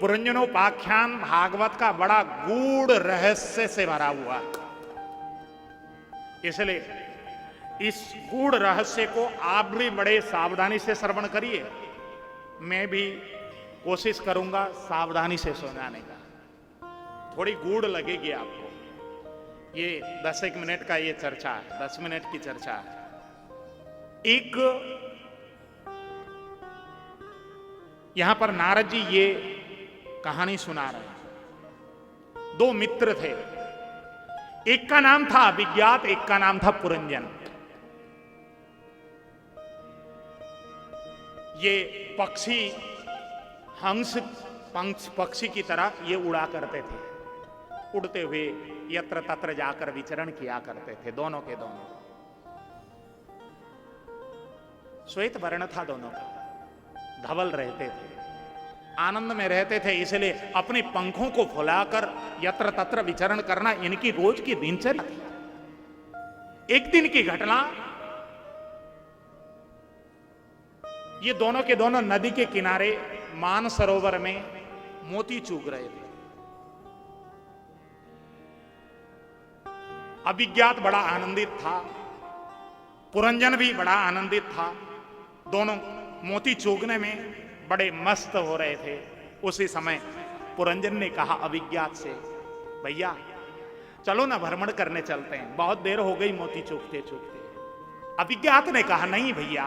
पुरंजनोपाख्यान भागवत का बड़ा गूढ़ रहस्य से भरा हुआ, इसलिए इस गूढ़ रहस्य को आप भी बड़े सावधानी से श्रवण करिए। मैं भी कोशिश करूंगा सावधानी से सुनाने का। थोड़ी गूढ़ लगेगी आपको। ये 10 मिनट का ये चर्चा है, 10 मिनट की चर्चा है। एक यहां पर नारद जी ये कहानी सुना रहे हैं। दो मित्र थे, एक का नाम था अभिज्ञात, एक का नाम था पुरंजन। ये पक्षी हंस पक्षी की तरह ये उड़ा करते थे, उड़ते हुए यत्र तत्र जाकर विचरण किया करते थे, दोनों के दोनों। श्वेत वर्ण था दोनों का, धवल रहते थे, आनंद में रहते थे, इसलिए अपने पंखों को फुलाकर यत्र तत्र विचरण करना इनकी रोज की दिनचर्या थी। एक दिन की घटना, ये दोनों के दोनों नदी के किनारे मानसरोवर में मोती चूग रहे थे। अभिज्ञात बड़ा आनंदित था, पुरंजन भी बड़ा आनंदित था। दोनों मोती चूगने में बड़े मस्त हो रहे थे। उसी समय पुरंजन ने कहा अभिज्ञात से, भैया चलो ना भ्रमण करने चलते हैं, बहुत देर हो गई मोती चूगते चूगते। अभिज्ञात ने कहा नहीं भैया,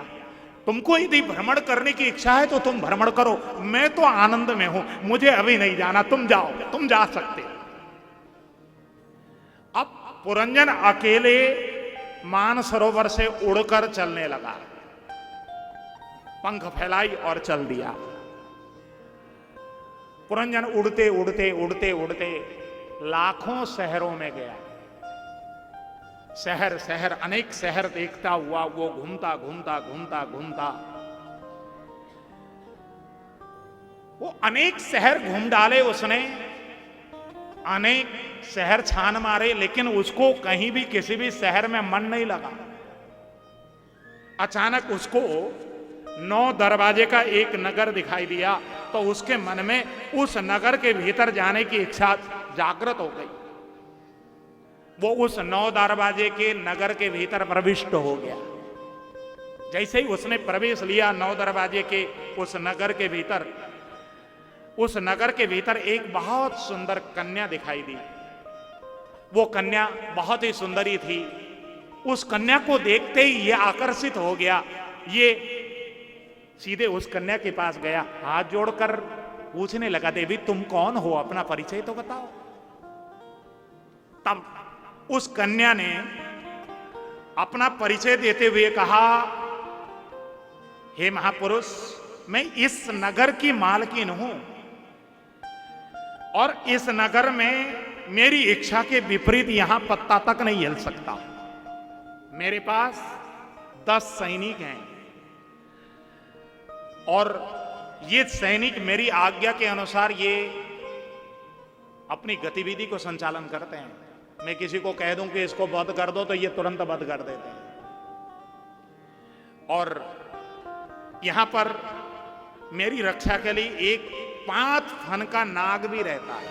तुमको यदि भ्रमण करने की इच्छा है तो तुम भ्रमण करो, मैं तो आनंद में हूं, मुझे अभी नहीं जाना, तुम जाओ, तुम जा सकते हो। अब पुरंजन अकेले मानसरोवर से उड़कर चलने लगा, पंख फैलाई और चल दिया। पुरंजन उड़ते उड़ते उड़ते उड़ते लाखों शहरों में गया। शहर शहर अनेक शहर देखता हुआ वो घूमता घूमता घूमता घूमता वो अनेक शहर घूम डाले उसने, अनेक शहर छान मारे, लेकिन उसको कहीं भी किसी भी शहर में मन नहीं लगा। अचानक उसको 9 दरवाजे का एक नगर दिखाई दिया, तो उसके मन में उस नगर के भीतर जाने की इच्छा जागृत हो गई। वो उस 9 दरवाजे के नगर के भीतर प्रविष्ट हो गया। जैसे ही उसने प्रवेश लिया 9 दरवाजे के उस नगर के भीतर, उस नगर के भीतर एक बहुत सुंदर कन्या दिखाई दी। वो कन्या बहुत ही सुंदरी थी। उस कन्या को देखते ही ये आकर्षित हो गया। ये सीधे उस कन्या के पास गया, हाथ जोड़कर पूछने लगा, देवी तुम कौन हो, अपना परिचय तो बताओ। तब उस कन्या ने अपना परिचय देते हुए कहा, हे महापुरुष, मैं इस नगर की मालकिन हूं और इस नगर में मेरी इच्छा के विपरीत यहां पत्ता तक नहीं हिल सकता। मेरे पास 10 सैनिक हैं और ये सैनिक मेरी आज्ञा के अनुसार ये अपनी गतिविधि को संचालन करते हैं। मैं किसी को कह दूं कि इसको वध कर दो तो ये तुरंत वध कर देते हैं। और यहां पर मेरी रक्षा के लिए एक 5 फन का नाग भी रहता है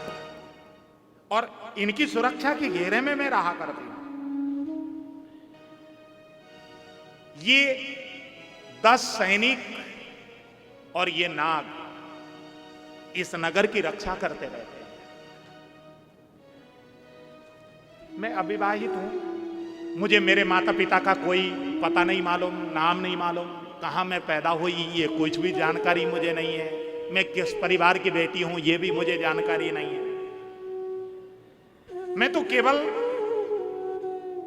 और इनकी सुरक्षा के घेरे में मैं रहा करती हूं। ये 10 सैनिक और ये नाग इस नगर की रक्षा करते रहते हैं। मैं अविवाहित हूं, मुझे मेरे माता पिता का कोई पता नहीं मालूम, नाम नहीं मालूम, कहां मैं पैदा हुई ये कुछ भी जानकारी मुझे नहीं है। मैं किस परिवार की बेटी हूं ये भी मुझे जानकारी नहीं है। मैं तो केवल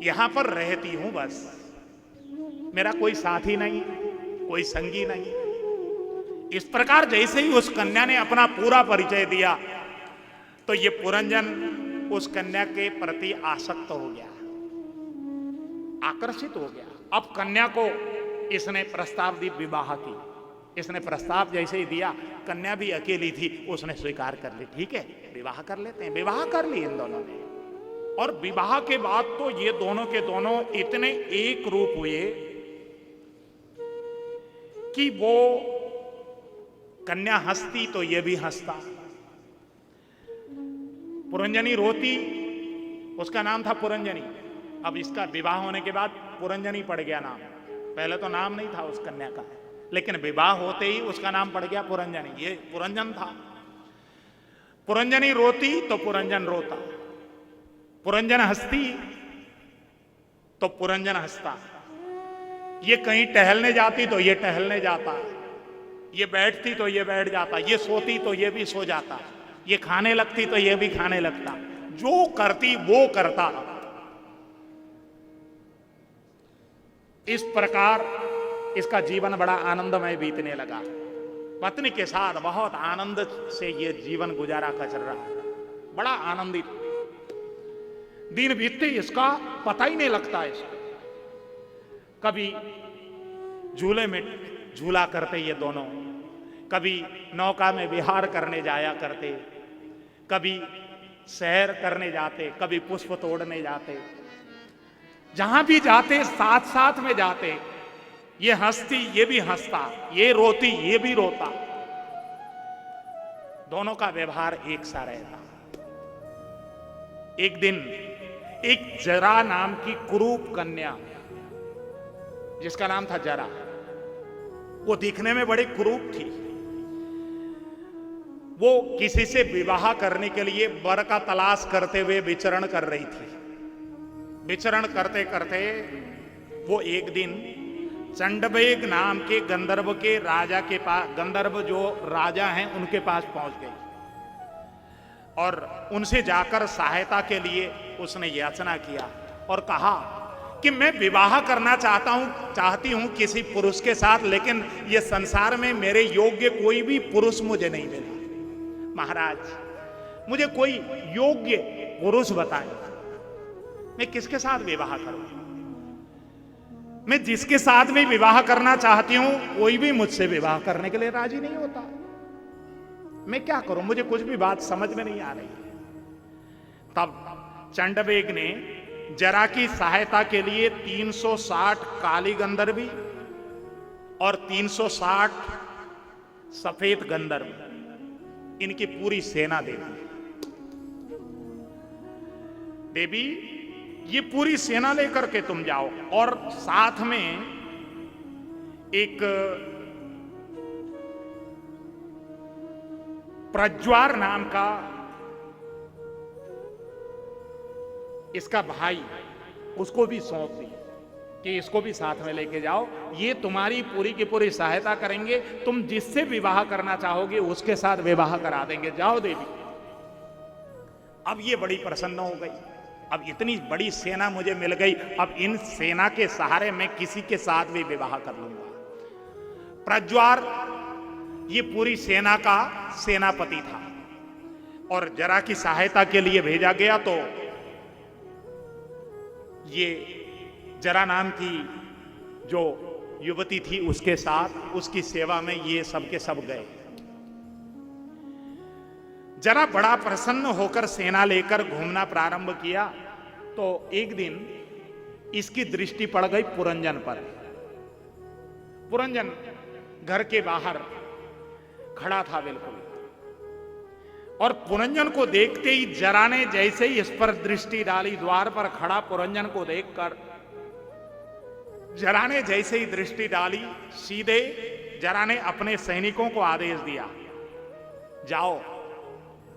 यहां पर रहती हूं बस, मेरा कोई साथी नहीं, कोई संगी नहीं। इस प्रकार जैसे ही उस कन्या ने अपना पूरा परिचय दिया तो ये पुरंजन उस कन्या के प्रति आसक्त हो गया, आकर्षित हो गया। अब कन्या को इसने प्रस्ताव दी विवाह की। इसने प्रस्ताव जैसे ही दिया, कन्या भी अकेली थी, उसने स्वीकार कर ली। ठीक है, विवाह कर लेते हैं। विवाह कर ली इन दोनों ने। और विवाह के बाद तो ये दोनों के दोनों इतने एक रूप हुए कि वो कन्या हंसती तो ये भी हंसता, पुरंजनी रोती, उसका नाम था पुरंजनी। अब इसका विवाह होने के बाद पुरंजनी पड़ गया नाम। पहले तो नाम नहीं था उस कन्या का, लेकिन विवाह होते ही उसका नाम पड़ गया पुरंजनी। ये पुरंजन था। पुरंजनी रोती तो पुरंजन रोता, पुरंजन हंसती तो पुरंजन हंसता। ये कहीं टहलने जाती तो ये टहलने जाता, ये बैठती तो ये बैठ जाता, ये सोती तो ये भी सो जाता, ये खाने लगती तो ये भी खाने लगता, जो करती वो करता। इस प्रकार इसका जीवन बड़ा आनंदमय बीतने लगा। पत्नी के साथ बहुत आनंद से ये जीवन गुजारा कर रहा है, बड़ा आनंदित। दिन बीतते इसका पता ही नहीं लगता इसको। कभी झूले में झूला करते ये दोनों, कभी नौका में विहार करने जाया करते, कभी सैर करने जाते, कभी पुष्प तोड़ने जाते। जहां भी जाते साथ साथ में जाते। ये हंसती ये भी हंसता, ये रोती ये भी रोता। दोनों का व्यवहार एक सा रहता। एक दिन एक जरा नाम की कुरूप कन्या, जिसका नाम था जरा, वो दिखने में बड़ी कुरूप थी। वो किसी से विवाह करने के लिए वर का तलाश करते हुए विचरण कर रही थी। विचरण करते करते वो एक दिन चंडवेग नाम के गंधर्व के राजा के पास, गंधर्व जो राजा हैं उनके पास पहुंच गई और उनसे जाकर सहायता के लिए उसने याचना किया और कहा कि मैं विवाह करना चाहती हूं किसी पुरुष के साथ, लेकिन ये संसार में मेरे योग्य कोई भी पुरुष मुझे नहीं मिला। महाराज, मुझे कोई योग्य पुरुष बताएं, मैं किसके साथ विवाह करूं? मैं जिसके साथ भी विवाह करना चाहती हूं कोई भी मुझसे विवाह करने के लिए राजी नहीं होता। मैं क्या करूं? मुझे कुछ भी बात समझ में नहीं आ रही। तब चंडवेग ने जरा की सहायता के लिए 360 काली गंधर्वी और 360 सफेद गंधर्व, इनकी पूरी सेना दे दी। देवी, ये पूरी सेना लेकर के तुम जाओ और साथ में एक प्रज्वार नाम का इसका भाई, उसको भी सौंप दी कि इसको भी साथ में लेके जाओ। ये तुम्हारी पूरी की पूरी सहायता करेंगे, तुम जिससे विवाह करना चाहोगे उसके साथ विवाह करा देंगे। जाओ देवी। अब ये बड़ी प्रसन्न हो गई। अब इतनी बड़ी सेना मुझे मिल गई, अब इन सेना के सहारे मैं किसी के साथ भी विवाह कर लूंगा। प्रज्वार ये पूरी सेना का सेनापति था और जरा की सहायता के लिए भेजा गया तो ये जरा नाम की जो युवती थी उसके साथ उसकी सेवा में ये सब के सब गए। जरा बड़ा प्रसन्न होकर सेना लेकर घूमना प्रारंभ किया तो एक दिन इसकी दृष्टि पड़ गई पुरंजन पर। पुरंजन घर के बाहर खड़ा था बिल्कुल, और पुरंजन को देखते ही जरा ने जैसे ही इस पर दृष्टि डाली, द्वार पर खड़ा पुरंजन को देखकर जरा ने जैसे ही दृष्टि डाली, सीधे जरा ने अपने सैनिकों को आदेश दिया, जाओ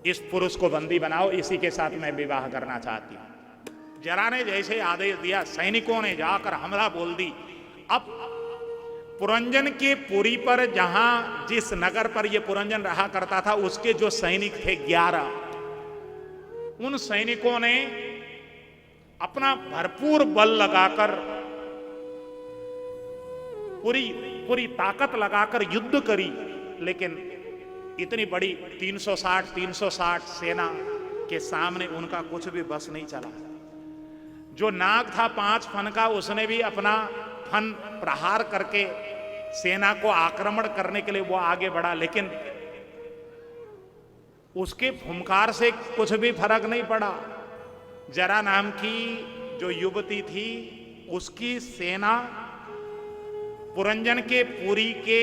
इस पुरुष को बंदी बनाओ, इसी के साथ मैं विवाह करना चाहती हूं। जरा ने जैसे आदेश दिया, सैनिकों ने जाकर हमला बोल दी। अब पुरंजन के पुरी पर, जहां जिस नगर पर यह पुरंजन रहा करता था, उसके जो सैनिक थे 11, उन सैनिकों ने अपना भरपूर बल लगाकर, पूरी ताकत लगाकर युद्ध करी, लेकिन इतनी बड़ी 360 सेना के सामने उनका कुछ भी बस नहीं चला। जो नाग था 5 फन का, उसने भी अपना फन प्रहार करके सेना को आक्रमण करने के लिए वो आगे बढ़ा, लेकिन उसके फुंकार से कुछ भी फर्क नहीं पड़ा। जरा नाम की जो युवती थी उसकी सेना पुरंजन के पुरी के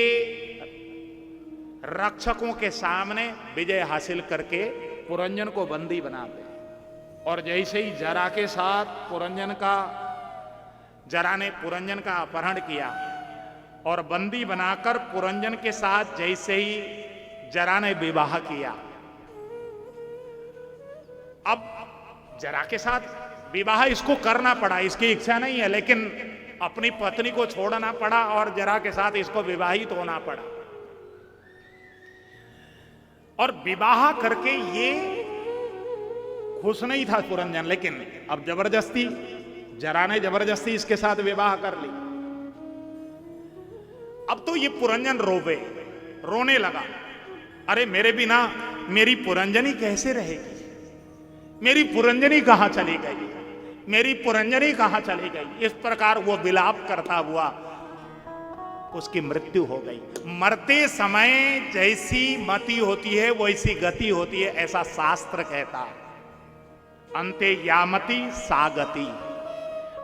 रक्षकों के सामने विजय हासिल करके पुरंजन को बंदी बनाते। और जैसे ही जरा के साथ जरा ने पुरंजन का अपहरण किया और बंदी बनाकर पुरंजन के साथ जैसे ही जरा ने विवाह किया। अब जरा के साथ विवाह इसको करना पड़ा, इसकी इच्छा नहीं है, लेकिन अपनी पत्नी को छोड़ना पड़ा और जरा के साथ इसको विवाहित होना पड़ा। और विवाह करके ये खुश नहीं था पुरंजन, लेकिन अब जबरदस्ती जरा ने जबरदस्ती इसके साथ विवाह कर ली। अब तो ये पुरंजन रोने लगा, अरे मेरे बिना मेरी पुरंजनी कैसे रहेगी, मेरी पुरंजनी कहां चली गई, मेरी पुरंजनी कहां चली गई। इस प्रकार वो विलाप करता हुआ उसकी मृत्यु हो गई। मरते समय जैसी मति होती है वैसी गति होती है, ऐसा शास्त्र कहता है। अंते यामति सा गति।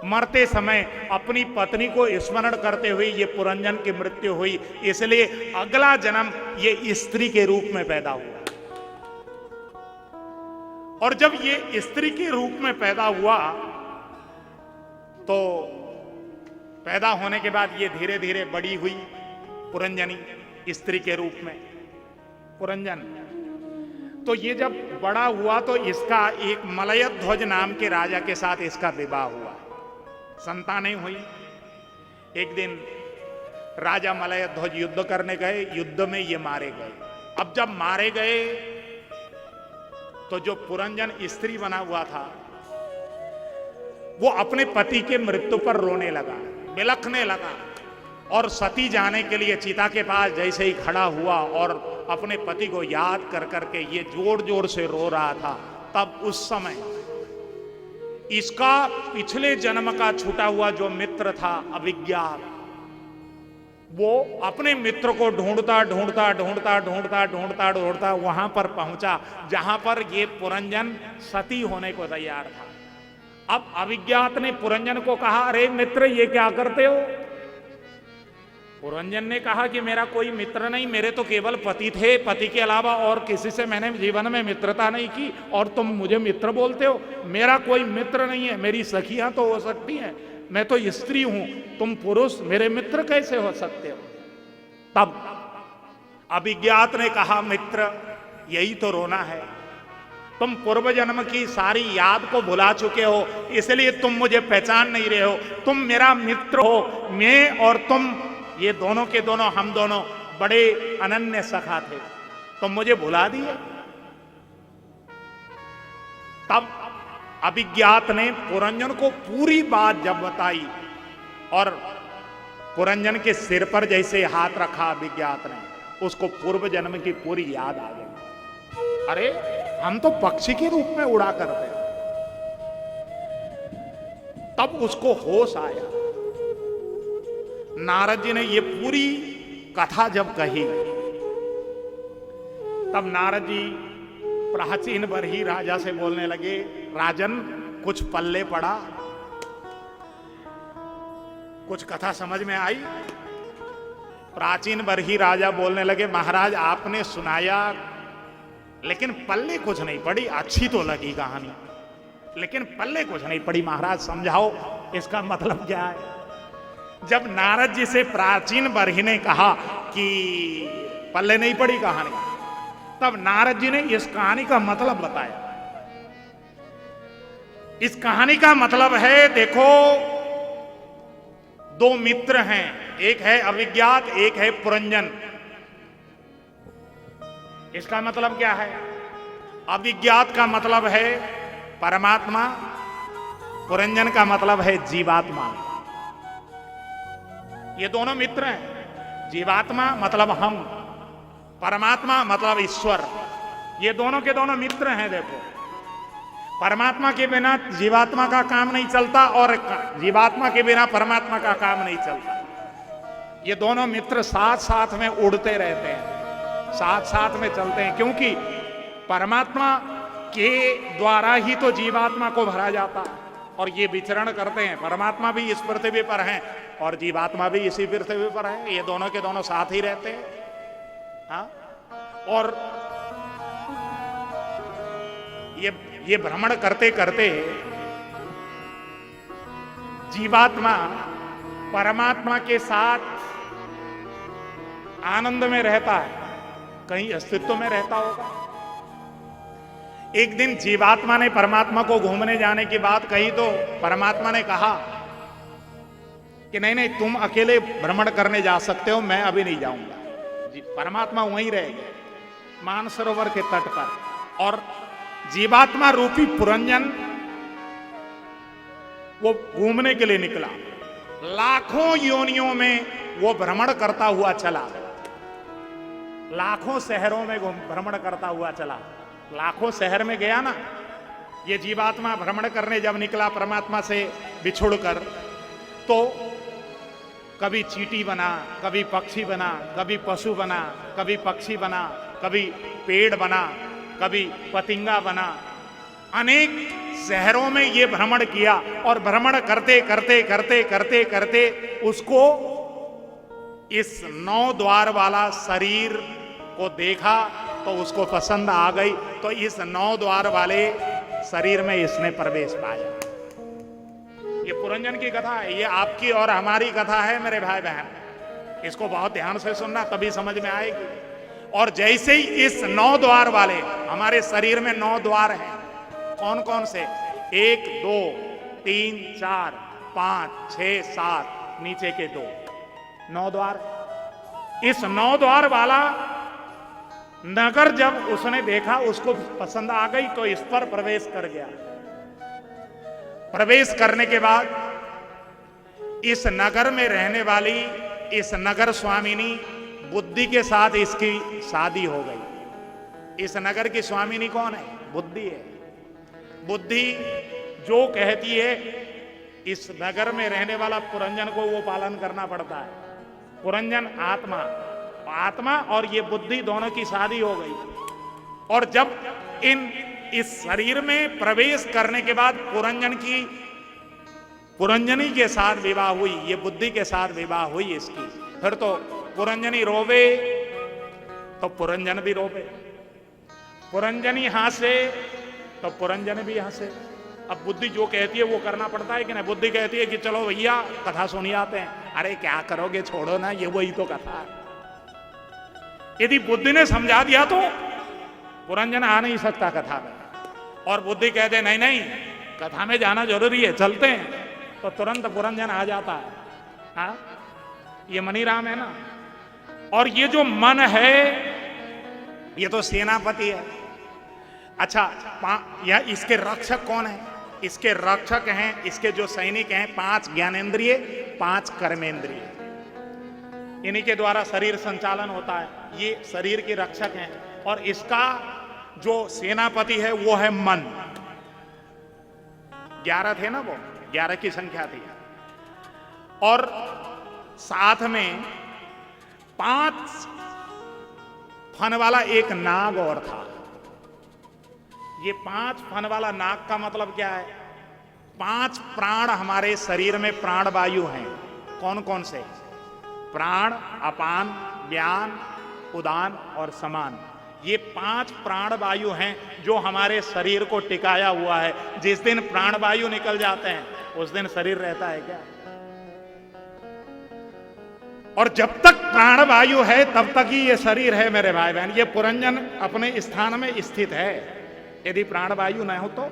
मरते समय अपनी पत्नी को स्मरण करते हुए ये पुरंजन की मृत्यु हुई, इसलिए अगला जन्म ये स्त्री के रूप में पैदा हुआ। और जब ये स्त्री के रूप में पैदा हुआ तो पैदा होने के बाद ये धीरे धीरे बड़ी हुई पुरंजनी स्त्री के रूप में पुरंजन। तो ये जब बड़ा हुआ तो इसका एक मलयध्वज नाम के राजा के साथ इसका विवाह हुआ, संतानें हुई। एक दिन राजा मलयध्वज युद्ध करने गए, युद्ध में ये मारे गए। अब जब मारे गए तो जो पुरंजन स्त्री बना हुआ था वो अपने पति के मृत्यु पर रोने लगा, बिलखने लगा और सती जाने के लिए चिता के पास जैसे ही खड़ा हुआ और अपने पति को याद कर करके ये जोर जोर से रो रहा था, तब उस समय इसका पिछले जन्म का छूटा हुआ जो मित्र था अभिज्ञात, वो अपने मित्र को ढूंढता ढूंढता ढूंढता ढूंढता ढूंढता ढूंढता वहां पर पहुंचा जहां पर ये पुरंजन सती होने को तैयार था। अब अभिज्ञात ने पुरंजन को कहा, अरे मित्र ये क्या करते हो। पुरंजन ने कहा कि मेरा कोई मित्र नहीं, मेरे तो केवल पति थे, पति के अलावा और किसी से मैंने जीवन में मित्रता नहीं की और तुम मुझे मित्र बोलते हो। मेरा कोई मित्र नहीं है, मेरी सखियां तो हो सकती हैं, मैं तो स्त्री हूं, तुम पुरुष मेरे मित्र कैसे हो सकते हो। तब अभिज्ञात ने कहा, मित्र यही तो रोना है, तुम पूर्व जन्म की सारी याद को भुला चुके हो, इसलिए तुम मुझे पहचान नहीं रहे हो। तुम मेरा मित्र हो, मैं और तुम ये दोनों के दोनों, हम दोनों बड़े अनन्य सखा थे, तुम मुझे भुला दिए। तब अभिज्ञात ने पुरंजन को पूरी बात जब बताई और पुरंजन के सिर पर जैसे हाथ रखा अभिज्ञात ने, उसको पूर्व जन्म की पूरी याद आ गई। अरे हम तो पक्षी के रूप में उड़ा करते। तब उसको होश आया। नारद जी ने ये पूरी कथा जब कही, तब नारद जी प्राचीन बरही राजा से बोलने लगे, राजन कुछ पल्ले पड़ा, कुछ कथा समझ में आई। प्राचीन बरही राजा बोलने लगे, महाराज आपने सुनाया लेकिन पल्ले कुछ नहीं पड़ी, अच्छी तो लगी कहानी लेकिन पल्ले कुछ नहीं पड़ी, महाराज समझाओ इसका मतलब क्या है। जब नारद जी से प्राचीन बरही ने कहा कि पल्ले नहीं पड़ी कहानी, तब नारद जी ने इस कहानी का मतलब बताया। इस कहानी का मतलब है, देखो दो मित्र हैं, एक है अभिज्ञात, एक है पुरंजन। इसका मतलब क्या है? अभिज्ञात का मतलब है परमात्मा, पुरंजन का मतलब है जीवात्मा। ये दोनों मित्र हैं। जीवात्मा मतलब हम, परमात्मा मतलब ईश्वर। ये दोनों के दोनों मित्र हैं। देखो, परमात्मा के बिना जीवात्मा का काम नहीं चलता और जीवात्मा के बिना परमात्मा का काम नहीं चलता। ये दोनों मित्र साथ साथ में उड़ते रहते हैं, साथ साथ में चलते हैं, क्योंकि परमात्मा के द्वारा ही तो जीवात्मा को भरा जाता है और ये विचरण करते हैं। परमात्मा भी इस पृथ्वी पर हैं और जीवात्मा भी इसी पृथ्वी पर है। ये दोनों के दोनों साथ ही रहते हैं। हाँ? और ये भ्रमण करते करते जीवात्मा परमात्मा के साथ आनंद में रहता है, कहीं अस्तित्व में रहता होगा। एक दिन जीवात्मा ने परमात्मा को घूमने जाने की बात कही तो परमात्मा ने कहा कि नहीं नहीं, तुम अकेले भ्रमण करने जा सकते हो, मैं अभी नहीं जाऊंगा। परमात्मा वहीं रहेगा मानसरोवर के तट पर, और जीवात्मा रूपी पुरंजन वो घूमने के लिए निकला। लाखों योनियों में वो भ्रमण करता हुआ चला, लाखों शहरों में भ्रमण करता हुआ चला। लाखों शहर में गया ना ये जीवात्मा भ्रमण करने जब निकला परमात्मा से बिछुड़कर, तो कभी चींटी बना, कभी पक्षी बना, कभी पशु बना, कभी पक्षी बना, कभी पेड़ बना, कभी पतिंगा बना। अनेक शहरों में ये भ्रमण किया, और भ्रमण करते करते करते करते करते उसको इस 9 द्वार वाला शरीर को देखा तो उसको पसंद आ गई। तो इस 9 द्वार वाले शरीर में इसने प्रवेश पाया। ये पुरंजन की कथा है, ये आपकी और हमारी कथा है मेरे भाई बहन। इसको बहुत ध्यान से सुनना, तभी समझ में आएगी। और जैसे ही इस 9 द्वार वाले, हमारे शरीर में 9 द्वार हैं, कौन कौन से? 1 2 3 4 5 6 7, नीचे के 2, 9 द्वार। इस 9 द्वार वाला नगर जब उसने देखा, उसको पसंद आ गई, तो इस पर प्रवेश कर गया। प्रवेश करने के बाद इस नगर में रहने वाली इस नगर स्वामिनी बुद्धि के साथ इसकी शादी हो गई। इस नगर की स्वामिनी कौन है? बुद्धि है। बुद्धि जो कहती है, इस नगर में रहने वाला पुरंजन को वो पालन करना पड़ता है। पुरंजन आत्मा, आत्मा और ये बुद्धि दोनों की शादी हो गई। और जब इस शरीर में प्रवेश करने के बाद पुरंजनी के साथ विवाह हुई, ये बुद्धि के साथ विवाह हुई इसकी। फिर तो पुरंजनी रोवे तो पुरंजन भी रोवे, पुरंजनी हंसे तो पुरंजन भी हंसे। अब बुद्धि जो कहती है वो करना पड़ता है कि नहीं? बुद्धि कहती है कि चलो भैया कथा सुनी आते हैं। अरे क्या करोगे, छोड़ो ना, ये वही तो कथा है। यदि बुद्धि ने समझा दिया तो पुरंजन आ नहीं सकता कथा में, और बुद्धि कहते नहीं नहीं कथा में जाना जरूरी है, चलते हैं, तो तुरंत पुरंजन आ जाता है। हाँ, ये मनीराम है ना। और ये जो मन है ये तो सेनापति है। अच्छा, यह इसके रक्षक कौन है? इसके रक्षक हैं, इसके जो सैनिक हैं, 5 ज्ञानेंद्रिय, 5 कर्मेंद्रिय, इन्हीं के द्वारा शरीर संचालन होता है। ये शरीर के रक्षक हैं। और इसका जो सेनापति है वो है मन। 11 थे ना, वो 11 की संख्या थी। और साथ में 5 फन वाला एक नाग और था। ये 5 फन वाला नाग का मतलब क्या है? 5 प्राण हमारे शरीर में प्राण वायु हैं। कौन कौन से? प्राण, अपान, व्यान, उदान और समान। ये 5 प्राण वायु हैं जो हमारे शरीर को टिकाया हुआ है। जिस दिन प्राण वायु निकल जाते हैं उस दिन शरीर रहता है क्या? और जब तक प्राण वायु है तब तक ही ये शरीर है मेरे भाई बहन। ये पुरंजन अपने स्थान में स्थित है। यदि प्राण वायु न हो तो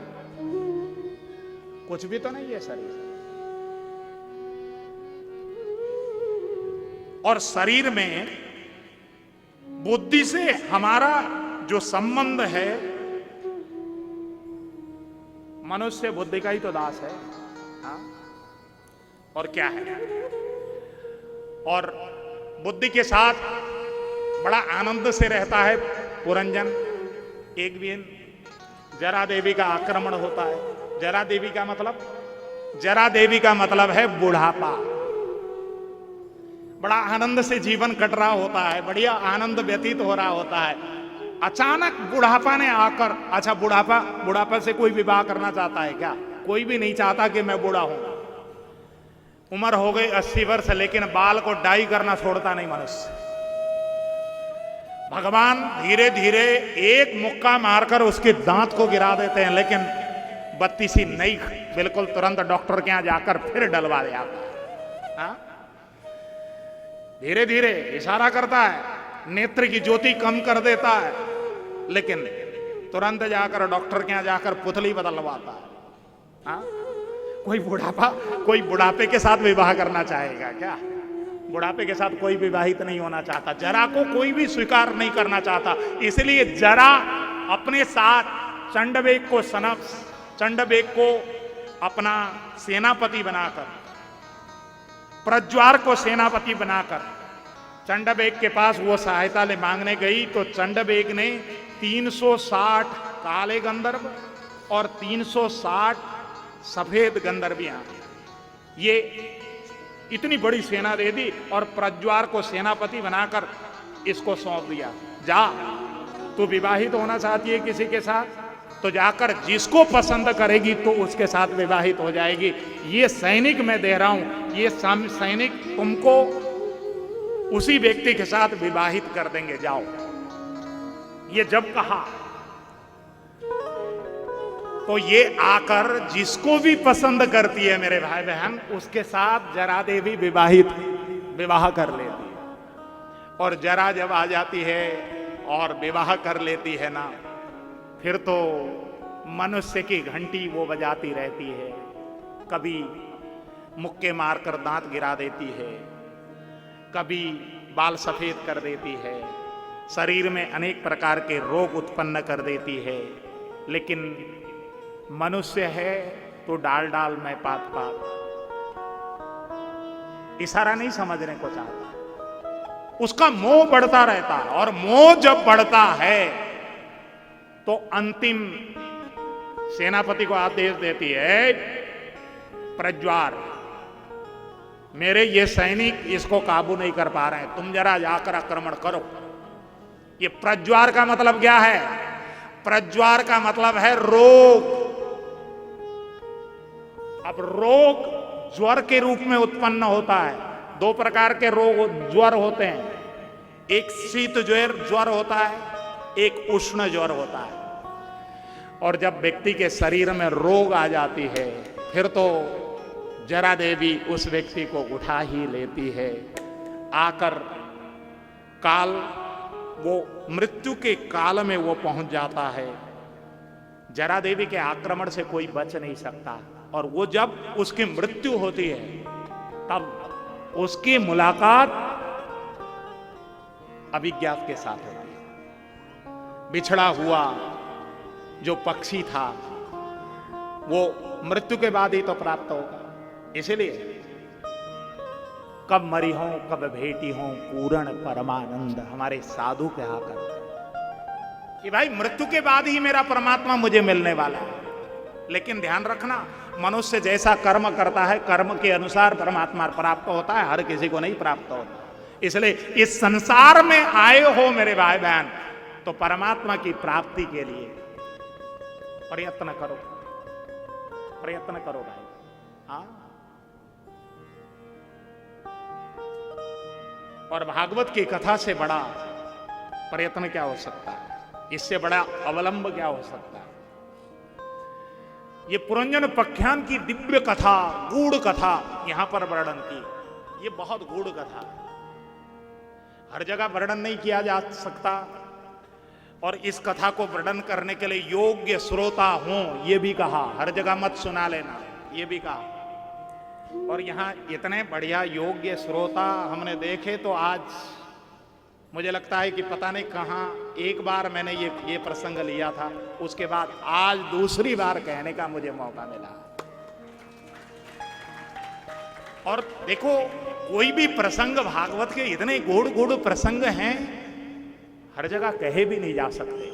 कुछ भी तो नहीं है शरीर। और शरीर में बुद्धि से हमारा जो संबंध है, मनुष्य बुद्धि का ही तो दास है। हाँ? और क्या है? और बुद्धि के साथ बड़ा आनंद से रहता है पुरंजन। एक दिन जरा देवी का आक्रमण होता है। जरा देवी का मतलब है बुढ़ापा। बड़ा आनंद से जीवन कट रहा होता है, बढ़िया आनंद व्यतीत हो रहा होता है। अचानक बुढ़ापा ने आकर, अच्छा बुढ़ापा से कोई विवाह करना चाहता है क्या? कोई भी नहीं चाहता कि मैं बूढ़ा हूं। उम्र हो गई 80 वर्ष, लेकिन बाल को डाई करना छोड़ता नहीं मनुष्य। भगवान धीरे धीरे एक मुक्का मारकर उसके दांत को गिरा देते हैं, लेकिन बत्ती सी नहीं, बिल्कुल तुरंत डॉक्टर के यहां जाकर फिर डलवा जाता है। धीरे धीरे इशारा करता है, नेत्र की ज्योति कम कर देता है, लेकिन तुरंत जाकर डॉक्टर के यहां जाकर पुतली बदलवाता है। कोई बुढ़ापे के साथ विवाह करना चाहेगा क्या? बुढ़ापे के साथ कोई विवाहित नहीं होना चाहता। जरा को कोई भी स्वीकार नहीं करना चाहता। इसलिए जरा अपने साथ चंडबेग को अपना सेनापति बनाकर, प्रज्वार को सेनापति बनाकर चंडबेग के पास वो सहायता ले मांगने गई, तो चंडबेग ने 360 काले गंधर्व और 360 सफेद गंधर्वियां, ये इतनी बड़ी सेना दे दी और प्रज्वार को सेनापति बनाकर इसको सौंप दिया। जा, तू विवाहित होना चाहती है किसी के साथ, तो जाकर जिसको पसंद करेगी तो उसके साथ विवाहित हो जाएगी। ये सैनिक मैं दे रहा हूं, ये सैनिक तुमको उसी व्यक्ति के साथ विवाहित कर देंगे, जाओ। ये जब कहा तो ये आकर जिसको भी पसंद करती है मेरे भाई बहन, उसके साथ जरा देवी विवाह कर लेती है। और जरा जब आ जाती है और विवाह कर लेती है ना, फिर तो मनुष्य की घंटी वो बजाती रहती है। कभी मुक्के मारकर दांत गिरा देती है, कभी बाल सफेद कर देती है, शरीर में अनेक प्रकार के रोग उत्पन्न कर देती है। लेकिन मनुष्य है तो डाल डाल में पात पात, इशारा नहीं समझने को चाहता। उसका मोह बढ़ता रहता है, और मोह जब बढ़ता है तो अंतिम सेनापति को आदेश देती है, प्रज्वार, मेरे ये सैनिक इसको काबू नहीं कर पा रहे हैं, तुम जरा जाकर आक्रमण करो। ये प्रज्वार का मतलब क्या है? प्रज्वार का मतलब है रोग। अब रोग ज्वर के रूप में उत्पन्न होता है। दो प्रकार के रोग ज्वर होते हैं, एक शीत ज्वर होता है, एक उष्ण ज्वर होता है। और जब व्यक्ति के शरीर में रोग आ जाती है, फिर तो जरा देवी उस व्यक्ति को उठा ही लेती है। आकर काल, वो मृत्यु के काल में वो पहुंच जाता है। जरा देवी के आक्रमण से कोई बच नहीं सकता। और वो जब उसकी मृत्यु होती है, तब उसकी मुलाकात अभिज्ञात के साथ होती है। बिछड़ा हुआ जो पक्षी था, वो मृत्यु के बाद ही तो प्राप्त होगा। इसलिए कब मरी हो कब भेटी हो पूर्ण परमानंद, हमारे साधु कहा करते कि भाई मृत्यु के बाद ही मेरा परमात्मा मुझे मिलने वाला है। लेकिन ध्यान रखना, मनुष्य जैसा कर्म करता है, कर्म के अनुसार परमात्मा प्राप्त होता है, हर किसी को नहीं प्राप्त होता। इसलिए इस संसार में आए हो मेरे भाई बहन, तो परमात्मा की प्राप्ति के लिए प्रयत्न करो, प्रयत्न करो भाई। हाँ, और भागवत की कथा से बड़ा प्रयत्न क्या हो सकता है? इससे बड़ा अवलंब क्या हो सकता है? ये पुरंजन पख्यान की दिव्य कथा, गूढ़ कथा यहां पर वर्णन की। ये बहुत गूढ़ कथा, हर जगह वर्णन नहीं किया जा सकता। और इस कथा को वर्णन करने के लिए योग्य श्रोता हों, ये भी कहा। हर जगह मत सुना लेना, ये भी कहा। और यहां इतने बढ़िया योग्य श्रोता हमने देखे, तो आज मुझे लगता है कि पता नहीं कहां एक बार मैंने ये प्रसंग लिया था, उसके बाद आज दूसरी बार कहने का मुझे मौका मिला। और देखो, कोई भी प्रसंग भागवत के इतने गूढ़ गूढ़ प्रसंग हैं, हर जगह कहे भी नहीं जा सकते।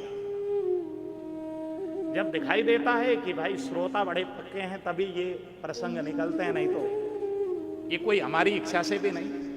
जब दिखाई देता है कि भाई श्रोता बड़े पक्के हैं, तभी ये प्रसंग निकलते हैं, नहीं तो ये कोई हमारी इच्छा से भी नहीं।